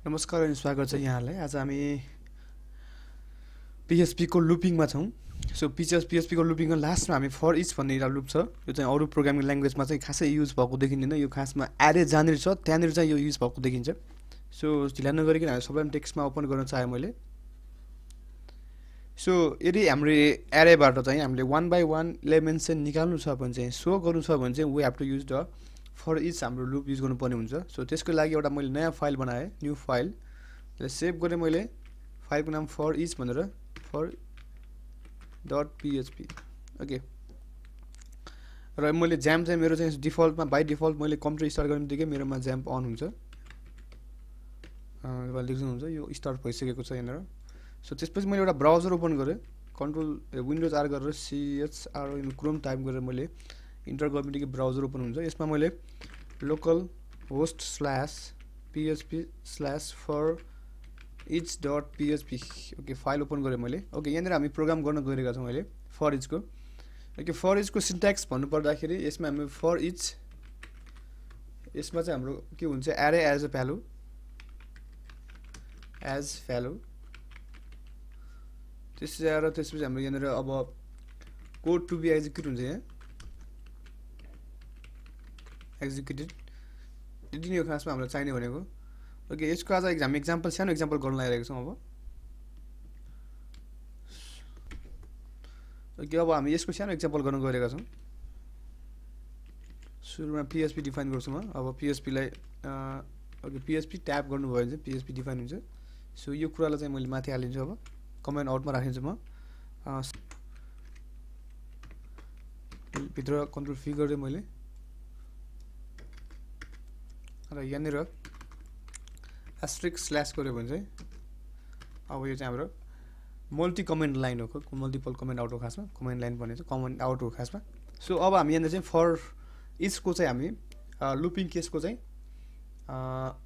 नमस्कार अनि स्वागत छ यहाँलाई। आज हामी PHP को लुपिङमा छौं। सो PHP को लुपिङको लास्टमा हामी फर इच भन्ने एउटा लुप छ। यो चाहिँ अरु प्रोग्रामिङ ल्याङ्ग्वेजमा चाहिँ खासै युज भएको देखिँदैन। यो खासमा एरे जहाँनिर छ त्यहाँनिर चाहिँ यो युज भएको देखिन्छ। सो ढिला नगरिकन हामी सबैलाई टेक्स्टमा ओपन गर्न चाहे मैले। सो यदि हाम्रो एरेबाट चाहिँ हामीले 1 by 1 एलिमेन्ट्स चाहिँ निकाल्नु छ भने चाहिँ शो गर्नु छ भने चाहिँ we have to use the for each हाम्रो लुप युज गर्नुपर्ने हुन्छ। सो त्यसको लागि एउटा मैले नयाँ फाइल बनाएँ, न्यू फाइल। त्यसलाई सेभ गरेँ मैले। फाइलको नाम फर इच भनेर for.php। ओके। र मैले ज्याम्प चाहिँ मेरो चाहिँ डिफल्टमा बाइ डिफल्ट मैले कम्प्युटर स्टार्ट गर्ने बित्तिकै मेरोमा ज्याम्प अन हुन्छ। तपाईले देख्नुहुन्छ यो स्टार्ट भइसकेको छ यहाँनिर। सो त्यसपछि मैले एउटा ब्राउजर ओपन गरेँ। कन्ट्रोल विन्डोज आर गरेर CHR क्रोम टाइप गरेर मैले इन्टर गर्ने बित्तिकै ब्राउजर ओपन हुन्छ। यसमा मैले local host /for/each.php okay file open गरेँ मैले। ओके यहाँनिर हामी प्रोग्राम गर्न गइरहेका छौँ अहिले फर इचको। ओके फर इचको सिन्ट्याक्स भन्नु पर्दाखेरि यसमा हामी फर इच यसमा चाहिँ हाम्रो के हुन्छ एरे एज अ भ्यालु त्यसपछि हाम्रो यहाँनिर अब कोड टु बी एक्जिक्युट हुन्छ। यहाँ एक्जिक्युटेड यति नै हो खासमा हामीलाई चाहिने भनेको। ओके यसको आज हामी सानो एक्जाम्पल गर्न लागिरहेको छौँ अब। ओके अब हामी यसको सानो एक्जाम्पल गर्न गइरहेका छौँ। सुरुमा PHP डिफाइन गर्छु म। अब PHP लाई ओके PHP ट्याब गर्नुभयो भने चाहिँ PHP डिफाइन हुन्छ। सो यो कुरालाई चाहिँ मैले माथि हालिदिन्छु। अब कमेन्ट आउटमा राखिदिन्छु म। भित्र कन्ट्रोल फी गरेँ मैले र यहाँनिर एस्ट्रिक स्ल्यास गर्यो भने चाहिँ अब यो चाहिँ हाम्रो मल्टी कमेन्ट लाइन हो। मल्टिपल कमेन्ट आउट हो खासमा। कमेन्ट लाइन भने चाहिँ कमेन्ट आउट हो खासमा। सो अब हामी यहाँनिर चाहिँ फर इचको चाहिँ हामी लुपिङ केसको चाहिँ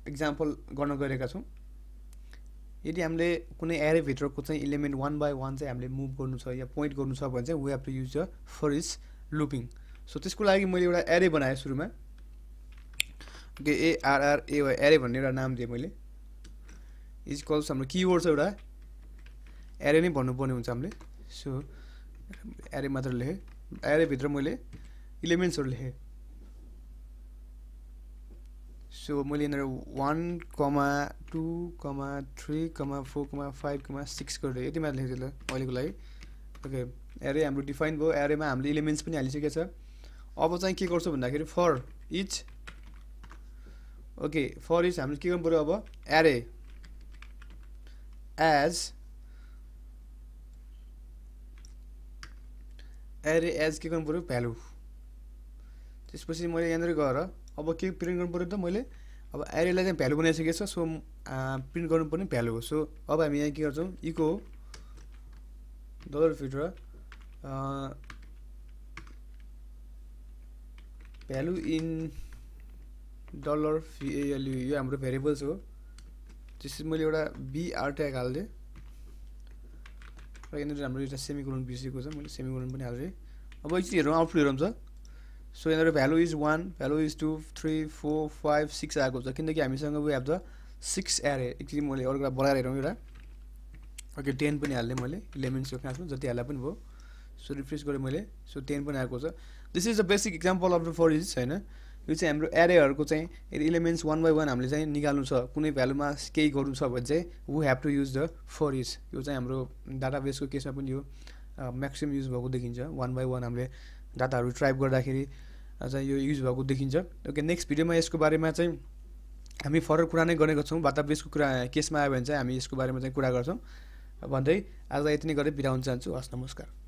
एक्जाम्पल गर्न गइरहेका छौँ। यदि हामीले कुनै एरे भित्रको चाहिँ एलिमेन्ट 1 by 1 चाहिँ हामीले मुभ गर्नु छ या पोइन्ट गर्नु छ भने चाहिँ we have to use the for each looping. So त्यसको लागि मैले एउटा एरे बनाएँ सुरुमा। ओके ARRAY एरे भन्ने एउटा नाम दिएँ मैले। इज कल्स हाम्रो किवर्ड छ एउटा एरे नै भन्नुपर्ने हुन्छ हामीले। सो एरे मात्र लेखेँ। एरे भित्र मैले एलिमेन्ट्सहरू लेखेँ। सो मैले यहाँनिर 1, 2, 3, 4, 5, 6 गरेर यति मात्र लेखेँ ल अहिलेको लागि। ओके एरे हाम्रो डिफाइन भयो। एरेमा हामीले एलिमेन्ट्स पनि हालिसकेको छ। अब चाहिँ के गर्छौँ भन्दाखेरि for each okay for each हामीले के गर्नु पर्यो अब एरे एज के गर्नु पर्यो भ्यालु। त्यसपछि मैले यहाँनिर गएर अब के प्रिन्ट गर्नु पर्यो त मैले अब एरेलाई चाहिँ भ्यालु बनाइसकेको छ। सो प्रिन्ट गर्नुपर्ने भ्यालु हो। सो अब हामी यहाँ के गर्छौँ इको $भित्र भ्यालु इन $VALU यो हाम्रो भेरिएबल्स हो। त्यसपछि मैले एउटा BR ट्याग हालिदिएँ र यहाँनिर हाम्रो एउटा सेमिकोलन बिर्सेको छ मैले सेमिकोलन पनि हालिदिएँ। अब एकचोटि हेरौँ आउटपुट हेरौँ त। सो यहाँनिर भ्यालु इज 1, भ्यालु इज 2, 3, 4, 5, 6 आएको छ किनकि हामीसँग वी हेभ द 6 एरे। एकचोटि मैले अरूलाई बढाएर हेरौँ एउटा। ओके 10 पनि हालिदिएँ मैले एलिमेन्ट्सको खासमा जति हाल्दा पनि भयो। सो रिफ्रेस गरेँ मैले। सो 10 पनि आएको छ। This is the basic example of the for each होइन। यो चाहिँ हाम्रो एरेहरूको चाहिँ यदि एलिमेन्ट्स 1 by 1 हामीले चाहिँ निकाल्नु छ कुनै भ्यालुमा केही गर्नु छ भने चाहिँ we have to use the for each. यो चाहिँ हाम्रो डाटाबेसको केसमा पनि यो म्याक्सिमम युज भएको देखिन्छ। 1 by 1 हामीले डाटाहरू ट्राइप गर्दाखेरि चाहिँ यो युज भएको देखिन्छ। ओके नेक्स्ट भिडियोमा यसको बारेमा चाहिँ हामी फरर कुरा नै गर्ने गर्छौँ। डाटाबेसको कुरा केसमा आयो भने चाहिँ हामी यसको बारेमा चाहिँ कुरा गर्छौँ भन्दै आजलाई यति नै गरेर बिदा हुन चाहन्छु। हस् नमस्कार।